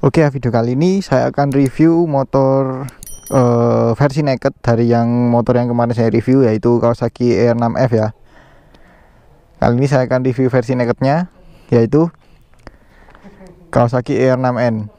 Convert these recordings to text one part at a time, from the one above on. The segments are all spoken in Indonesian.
Oke, video kali ini saya akan review motor versi naked dari motor yang kemarin saya review, yaitu Kawasaki ER6F ya. Kali ini saya akan review versi nakednya, yaitu Kawasaki ER6N.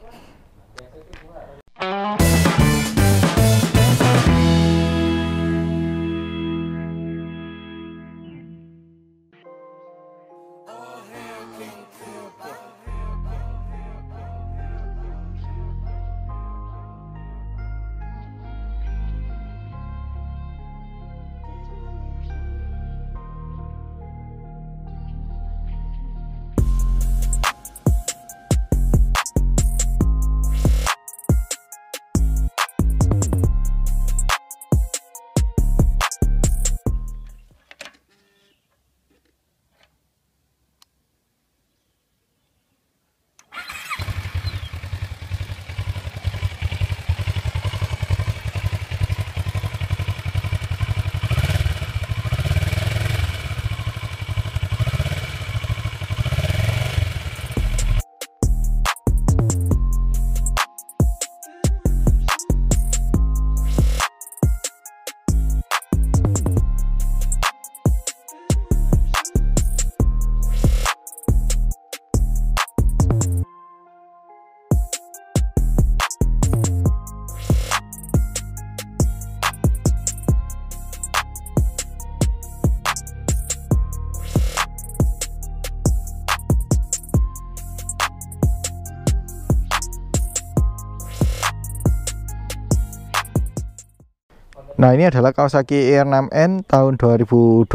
Nah, ini adalah Kawasaki ER6N tahun 2012,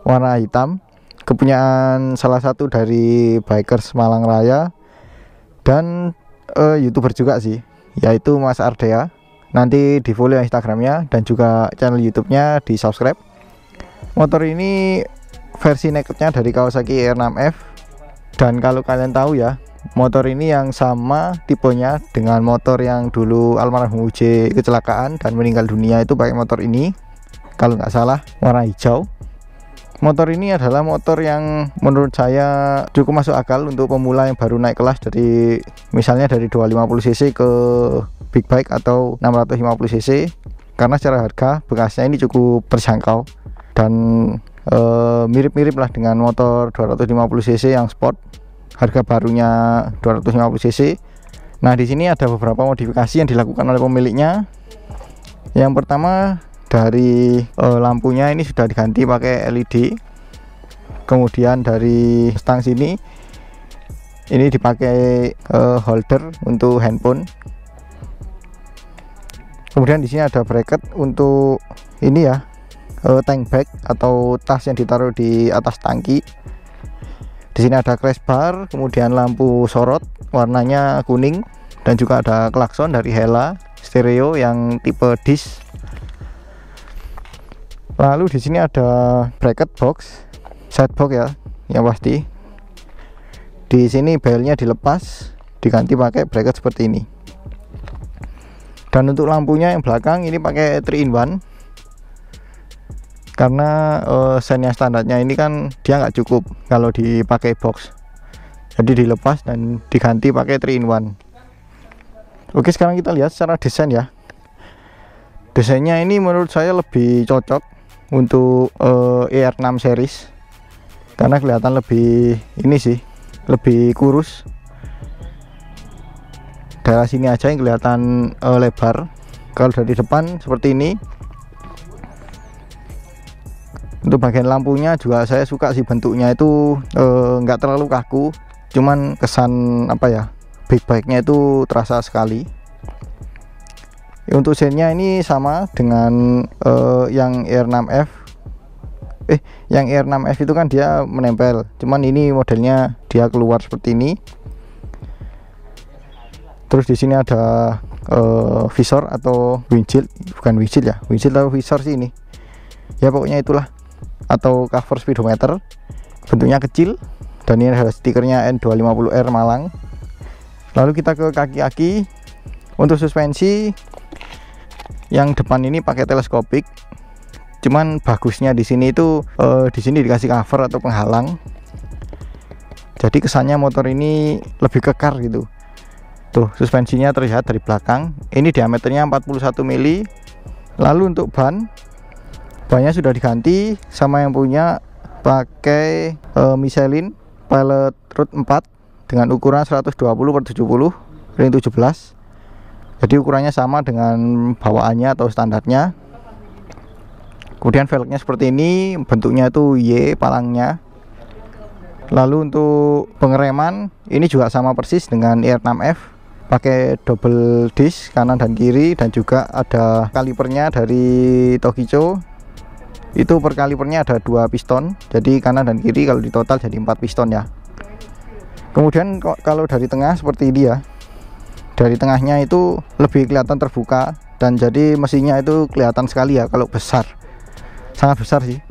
warna hitam, kepunyaan salah satu dari bikers Malang Raya dan YouTuber juga sih, yaitu Mas Ardea. Nanti di follow Instagramnya dan juga channel YouTube-nya di subscribe. Motor ini versi nakednya dari Kawasaki ER6F, dan kalau kalian tahu ya, motor ini yang sama tipenya dengan motor yang dulu almarhum UJ kecelakaan dan meninggal dunia, itu pakai motor ini kalau nggak salah, warna hijau. Motor ini adalah motor yang menurut saya cukup masuk akal untuk pemula yang baru naik kelas, dari misalnya dari 250cc ke big bike atau 650cc, karena secara harga bekasnya ini cukup terjangkau dan mirip-mirip lah dengan motor 250cc yang sport. Harga barunya 250cc. Nah, di sini ada beberapa modifikasi yang dilakukan oleh pemiliknya. Yang pertama, dari lampunya ini sudah diganti pakai LED. Kemudian dari stang sini ini dipakai holder untuk handphone. Kemudian di sini ada bracket untuk ini ya, tank bag atau tas yang ditaruh di atas tangki. Di sini ada crash bar, kemudian lampu sorot warnanya kuning, dan juga ada klakson dari Hella stereo yang tipe disc. Lalu di sini ada bracket box, side box ya, yang pasti. Di sini belnya dilepas, diganti pakai bracket seperti ini. Dan untuk lampunya yang belakang ini pakai 3-in-1. Karena sen yang standarnya ini kan dia nggak cukup kalau dipakai box, jadi dilepas dan diganti pakai 3-in-1. Oke, sekarang kita lihat secara desain ya. Desainnya ini menurut saya lebih cocok untuk ER6 series, karena kelihatan lebih ini sih, lebih kurus. Daerah sini aja yang kelihatan lebar. Kalau dari depan seperti ini. Untuk bagian lampunya juga saya suka sih, bentuknya itu nggak terlalu kaku, cuman kesan apa ya, big bike-nya itu terasa sekali. Untuk sennya ini sama dengan yang ER6F. Yang ER6F itu kan dia menempel, cuman ini modelnya dia keluar seperti ini. Terus di sini ada visor atau windshield, bukan windshield ya, windshield atau visor sih ini. Ya pokoknya itulah, atau cover speedometer, bentuknya kecil, dan ini ada stikernya N250R Malang. Lalu kita ke kaki-kaki. Untuk suspensi yang depan ini pakai teleskopik, cuman bagusnya di sini itu di sini dikasih cover atau penghalang, jadi kesannya motor ini lebih kekar gitu. Tuh, suspensinya terlihat dari belakang. Ini diameternya 41 mili. Lalu untuk bannya sudah diganti sama yang punya, pakai Michelin Pilot Road 4 dengan ukuran 120/70 ring 17. Jadi ukurannya sama dengan bawaannya atau standarnya. Kemudian velgnya seperti ini, bentuknya itu Y palangnya. Lalu untuk pengereman ini juga sama persis dengan ER6F, pakai double disc kanan dan kiri, dan juga ada kalipernya dari Tokicho. Itu per kalipernya ada 2 piston, jadi kanan dan kiri kalau di total jadi 4 piston ya. Kemudian kalau dari tengah seperti ini ya, dari tengahnya itu lebih kelihatan terbuka, dan jadi mesinnya itu kelihatan sekali ya kalau besar, sangat besar sih.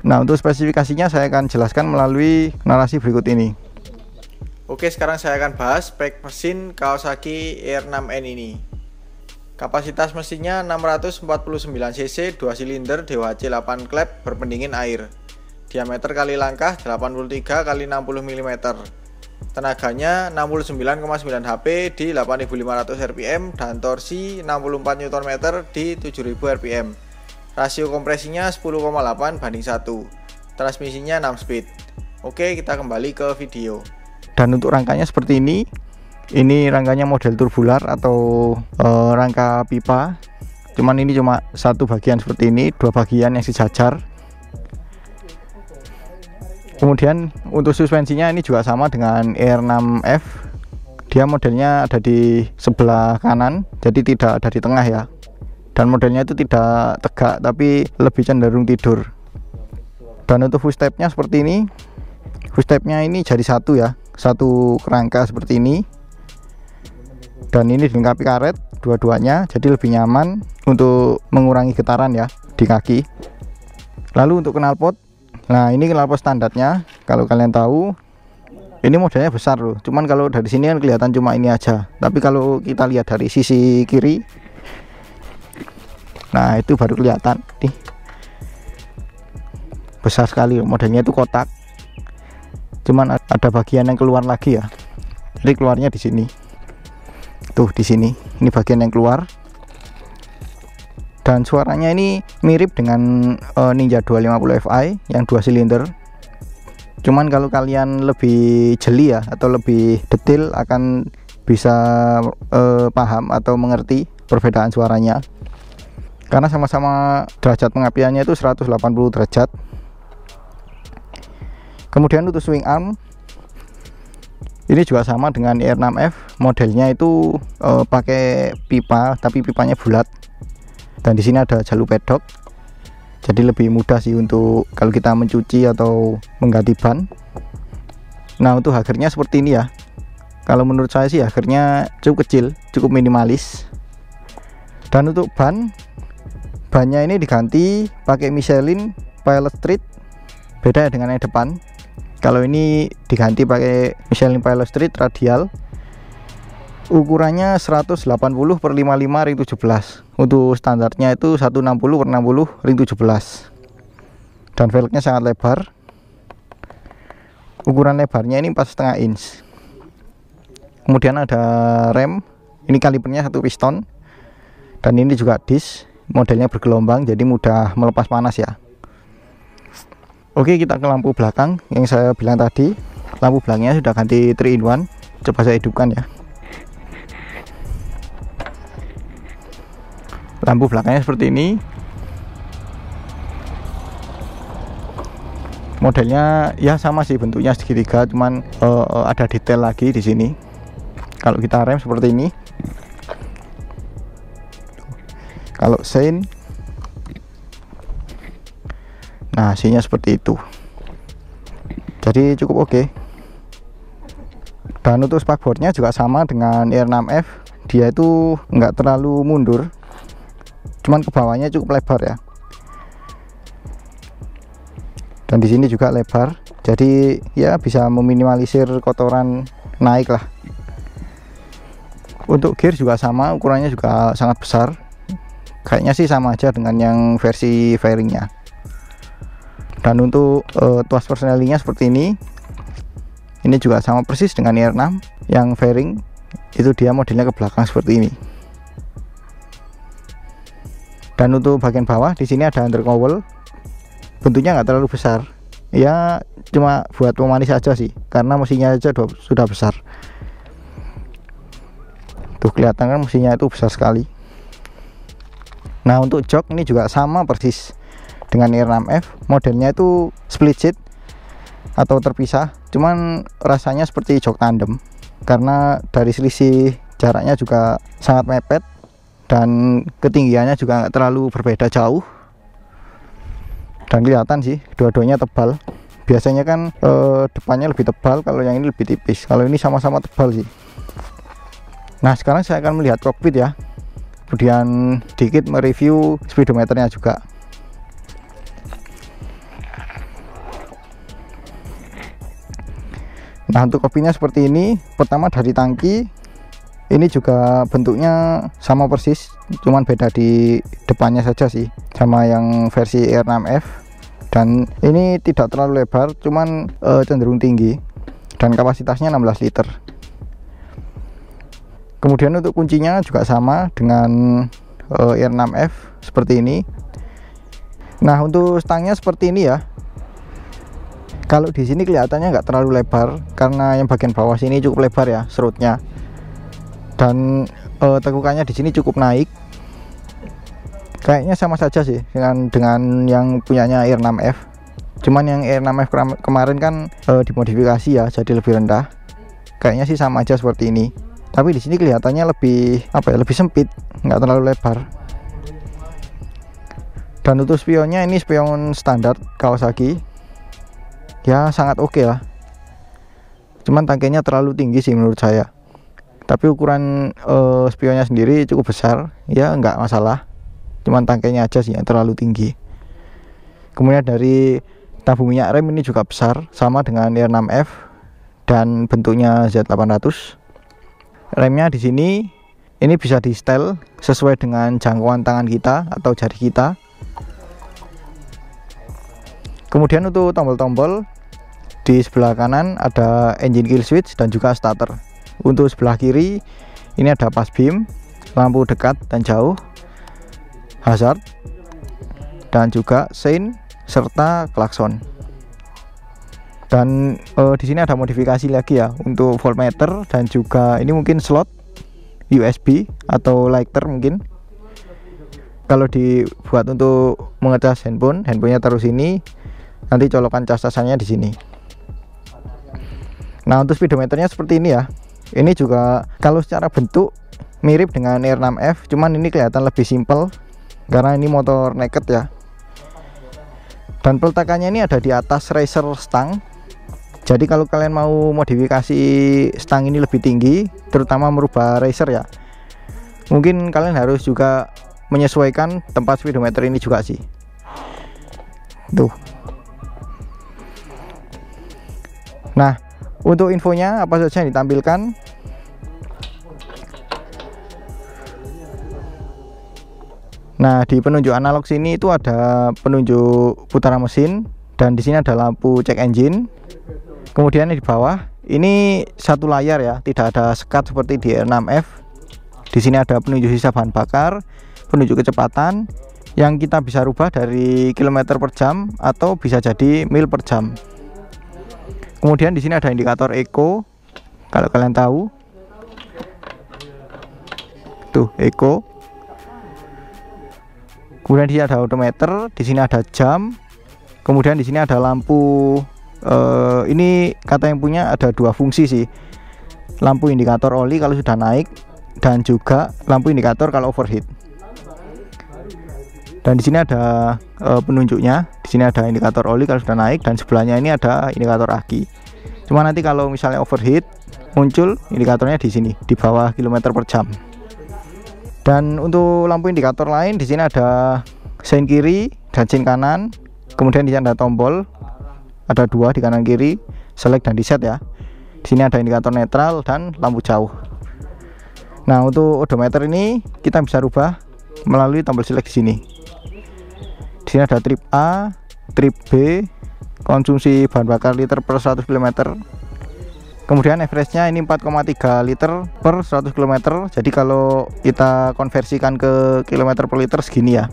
Nah, untuk spesifikasinya saya akan jelaskan melalui narasi berikut ini. Oke, sekarang saya akan bahas spek mesin Kawasaki ER6N ini. Kapasitas mesinnya 649 cc, 2 silinder, DWC 8 klep, berpendingin air. Diameter kali langkah 83 x 60 mm. Tenaganya 69,9 HP di 8500 rpm dan torsi 64 Nm di 7000 rpm. Rasio kompresinya 10,8 banding 1. Transmisinya 6 speed. Oke, kita kembali ke video. Dan untuk rangkanya seperti ini. Ini rangkanya model turbular atau rangka pipa. Cuman ini cuma satu bagian seperti ini, 2 bagian yang sejajar. Kemudian untuk suspensinya ini juga sama dengan ER6F. Dia modelnya ada di sebelah kanan, jadi tidak ada di tengah ya. Dan modelnya itu tidak tegak tapi lebih cenderung tidur. Dan untuk footstepnya seperti ini. Footstepnya ini jadi satu ya, satu kerangka seperti ini. Dan ini dilengkapi karet dua-duanya, jadi lebih nyaman untuk mengurangi getaran ya di kaki. Lalu untuk knalpot, nah ini knalpot standarnya. Kalau kalian tahu, ini modelnya besar loh. Cuman kalau dari sini kan kelihatan cuma ini aja. Tapi kalau kita lihat dari sisi kiri, nah itu baru kelihatan nih, besar sekali. Modelnya itu kotak, cuman ada bagian yang keluar lagi ya. Jadi keluarnya di sini. Tuh di sini, ini bagian yang keluar. Dan suaranya ini mirip dengan Ninja 250 Fi yang 2 silinder. Cuman kalau kalian lebih jeli ya atau lebih detail akan bisa paham atau mengerti perbedaan suaranya. Karena sama-sama derajat pengapiannya itu 180 derajat. Kemudian untuk swing arm ini juga sama dengan ER6F, modelnya itu pakai pipa, tapi pipanya bulat. Dan di sini ada jalur pedok, jadi lebih mudah sih untuk kalau kita mencuci atau mengganti ban. Nah, untuk hagernya seperti ini ya. Kalau menurut saya sih hagernya cukup kecil, cukup minimalis. Dan untuk bannya ini diganti pakai Michelin Pilot Street, beda ya dengan yang depan. Kalau ini diganti pakai Michelin Pilot Street radial, ukurannya 180/55 ring 17. Untuk standarnya itu 160/60 ring 17. Dan velgnya sangat lebar. Ukuran lebarnya ini 4,5 inch. Kemudian ada rem, ini kalipernya 1 piston. Dan ini juga disc, modelnya bergelombang jadi mudah melepas panas ya. Oke, kita ke lampu belakang yang saya bilang tadi. Lampu belakangnya sudah ganti 3-in-1. Coba saya hidupkan ya. Lampu belakangnya seperti ini. Modelnya ya sama sih, bentuknya segitiga, cuman ada detail lagi di sini. Kalau kita rem seperti ini. Kalau sein, nah hasilnya seperti itu. Jadi cukup oke. Dan untuk spakbornya juga sama dengan ER6F. Dia itu enggak terlalu mundur, cuman ke bawahnya cukup lebar ya. Dan di sini juga lebar, jadi ya bisa meminimalisir kotoran naik lah. Untuk gear juga sama, ukurannya juga sangat besar. Kayaknya sih sama aja dengan yang versi fairingnya. Dan untuk tuas persnelingnya seperti ini. Ini juga sama persis dengan ER6 yang fairing. itu dia modelnya ke belakang seperti ini. Dan untuk bagian bawah di sini ada undercowl, bentuknya nggak terlalu besar ya, cuma buat pemanis saja sih, karena mesinnya aja sudah besar. Tuh kelihatan kan mesinnya itu besar sekali. Nah untuk jok ini juga sama persis dengan IR6F, modelnya itu split seat atau terpisah, cuman rasanya seperti jok tandem karena dari selisih jaraknya juga sangat mepet dan ketinggiannya juga nggak terlalu berbeda jauh. Dan kelihatan sih dua-duanya tebal. Biasanya kan depannya lebih tebal, kalau yang ini lebih tipis. Kalau ini sama-sama tebal sih. Nah sekarang saya akan melihat kokpit ya, kemudian sedikit mereview speedometernya juga. Nah untuk kokpitnya seperti ini. Pertama dari tangki, ini juga bentuknya sama persis, cuman beda di depannya saja sih, sama yang versi IR6F. Dan ini tidak terlalu lebar, cuman cenderung tinggi, dan kapasitasnya 16 liter. Kemudian untuk kuncinya juga sama dengan IR6F seperti ini. Nah untuk stangnya seperti ini ya. Kalau di sini kelihatannya nggak terlalu lebar karena yang bagian bawah sini cukup lebar ya serutnya. Dan tekukannya di sini cukup naik. Kayaknya sama saja sih dengan yang punyanya IR6F. Cuman yang IR6F kemarin kan dimodifikasi ya jadi lebih rendah. Kayaknya sih sama aja seperti ini. Tapi di sini kelihatannya lebih lebih sempit, nggak terlalu lebar. Dan untuk spionnya ini spion standar Kawasaki. Ya sangat oke lah. Cuman tangkainya terlalu tinggi sih menurut saya. Tapi ukuran spionnya sendiri cukup besar, ya nggak masalah. Cuman tangkainya aja sih yang terlalu tinggi. Kemudian dari tabung minyak rem ini juga besar, sama dengan IR6F dan bentuknya Z800. Remnya di sini ini bisa di setel sesuai dengan jangkauan tangan kita atau jari kita. Kemudian untuk tombol-tombol di sebelah kanan ada engine kill switch dan juga starter. Untuk sebelah kiri ini ada pass beam, lampu dekat dan jauh, hazard, dan juga sein serta klakson. Dan di sini ada modifikasi lagi ya untuk voltmeter dan juga ini mungkin slot USB atau lighter mungkin. Kalau dibuat untuk mengecas handphonenya taruh sini, nanti colokan cas-casannya di sini. Nah untuk speedometernya seperti ini ya. Ini juga kalau secara bentuk mirip dengan IR6F, cuman ini kelihatan lebih simpel karena ini motor naked ya. Dan peletakannya ini ada di atas racer stang. Jadi kalau kalian mau modifikasi stang ini lebih tinggi, terutama merubah racer ya, mungkin kalian harus juga menyesuaikan tempat speedometer ini juga sih. Tuh. Nah untuk infonya apa saja yang ditampilkan. Nah di penunjuk analog sini itu ada penunjuk putaran mesin, dan di sini ada lampu cek engine. Kemudian di bawah ini satu layar ya, tidak ada sekat seperti di IR6F. Di sini ada penunjuk sisa bahan bakar, penunjuk kecepatan yang kita bisa rubah dari kilometer per jam atau bisa jadi mil per jam. Kemudian di sini ada indikator eco, kalau kalian tahu. Tuh eco. Kemudian di sini ada odometer, di sini ada jam. Kemudian di sini ada lampu. Ini kata yang punya ada dua fungsi sih, lampu indikator oli kalau sudah naik dan juga lampu indikator kalau overheat. Dan di sini ada penunjuknya, di sini ada indikator oli kalau sudah naik dan sebelahnya ini ada indikator aki. Cuma nanti kalau misalnya overheat muncul indikatornya di sini di bawah kilometer per jam. Dan untuk lampu indikator lain di sini ada sein kiri dan sein kanan. Kemudian di sini ada tombol. Ada dua di kanan kiri, select dan reset ya. Di sini ada indikator netral dan lampu jauh. Nah untuk odometer ini kita bisa rubah melalui tombol select di sini. Di sini ada trip A, trip B, konsumsi bahan bakar liter per 100 km. Kemudian average-nya ini 4,3 liter per 100 km. Jadi kalau kita konversikan ke kilometer per liter segini ya.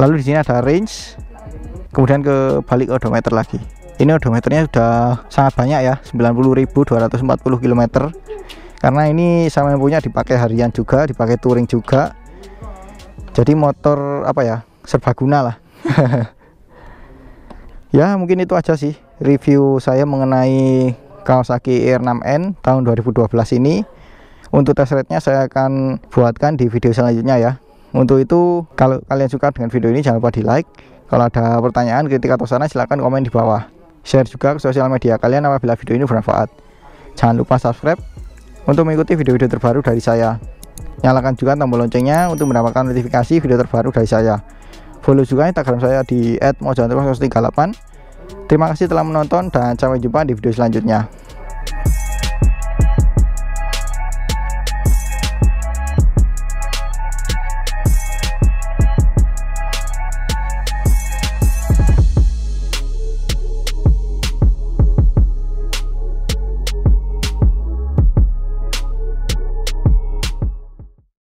Lalu di sini ada range. Kemudian ke balik odometer lagi. Ini odometernya sudah sangat banyak ya, 90.240 km. Karena ini saya punya dipakai harian juga, dipakai touring juga. Jadi motor apa ya, serbaguna lah. Ya mungkin itu aja sih review saya mengenai Kawasaki ER6N tahun 2012 ini. Untuk test rate nya saya akan buatkan di video selanjutnya ya. Untuk itu kalau kalian suka dengan video ini jangan lupa di like. Kalau ada pertanyaan, kritik atau saran silahkan komen di bawah. Share juga ke sosial media kalian apabila video ini bermanfaat. Jangan lupa subscribe untuk mengikuti video-video terbaru dari saya. Nyalakan juga tombol loncengnya untuk mendapatkan notifikasi video terbaru dari saya. Follow juga Instagram saya di @mojanterus38. Terima kasih telah menonton dan sampai jumpa di video selanjutnya.